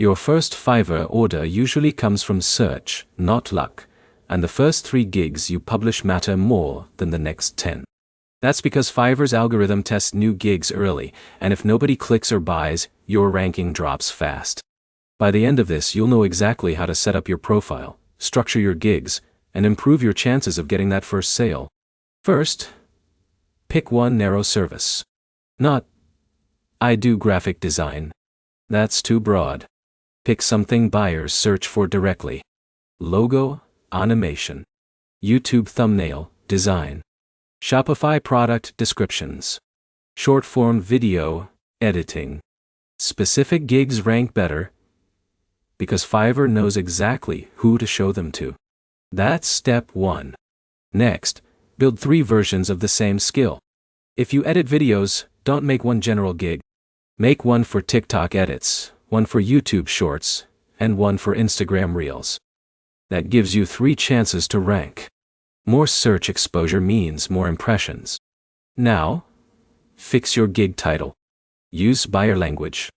Your first Fiverr order usually comes from search, not luck, and the first 3 gigs you publish matter more than the next 10. That's because Fiverr's algorithm tests new gigs early, and if nobody clicks or buys, your ranking drops fast. By the end of this, you'll know exactly how to set up your profile, structure your gigs, and improve your chances of getting that first sale. First, pick one narrow service. Not, I do graphic design. That's too broad. Pick something buyers search for directly. Logo, animation. YouTube thumbnail, design. Shopify product descriptions. Short-form video, editing. Specific gigs rank better because Fiverr knows exactly who to show them to. That's step 1. Next, build 3 versions of the same skill. If you edit videos, don't make one general gig. Make one for TikTok edits, one for YouTube shorts, and one for Instagram reels. That gives you 3 chances to rank. More search exposure means more impressions. Now, fix your gig title. Use buyer language.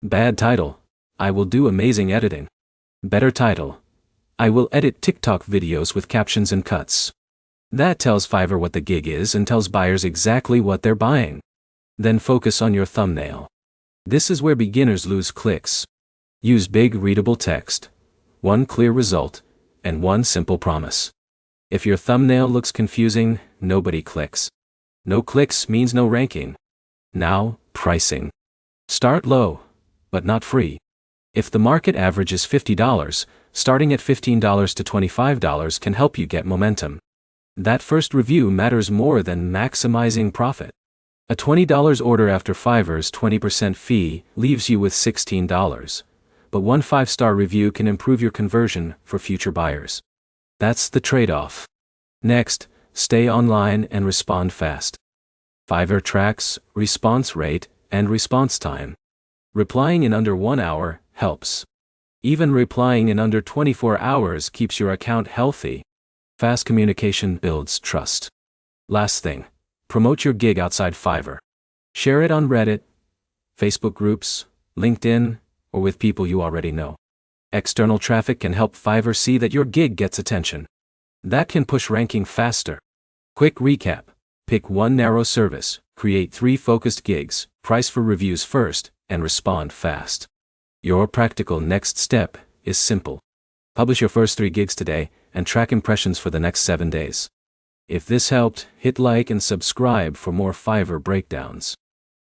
Bad title, I will do amazing editing. Better title, I will edit TikTok videos with captions and cuts. That tells Fiverr what the gig is and tells buyers exactly what they're buying. Then focus on your thumbnail. This is where beginners lose clicks. Use big readable text, one clear result, and one simple promise. If your thumbnail looks confusing, nobody clicks. No clicks means no ranking. Now, pricing. Start low, but not free. If the market average is $50, starting at $15 to $25 can help you get momentum. That first review matters more than maximizing profit. A $20 order after Fiverr's 20% fee leaves you with $16, but one 5-star review can improve your conversion for future buyers. That's the trade-off. Next, stay online and respond fast. Fiverr tracks response rate and response time. Replying in under 1 hour helps. Even replying in under 24 hours keeps your account healthy. Fast communication builds trust. Last thing, promote your gig outside Fiverr. Share it on Reddit, Facebook groups, LinkedIn, or with people you already know. External traffic can help Fiverr see that your gig gets attention. That can push ranking faster. Quick recap. Pick one narrow service, create 3 focused gigs, price for reviews first, and respond fast. Your practical next step is simple. Publish your first 3 gigs today and track impressions for the next 7 days. If this helped, hit like and subscribe for more Fiverr breakdowns.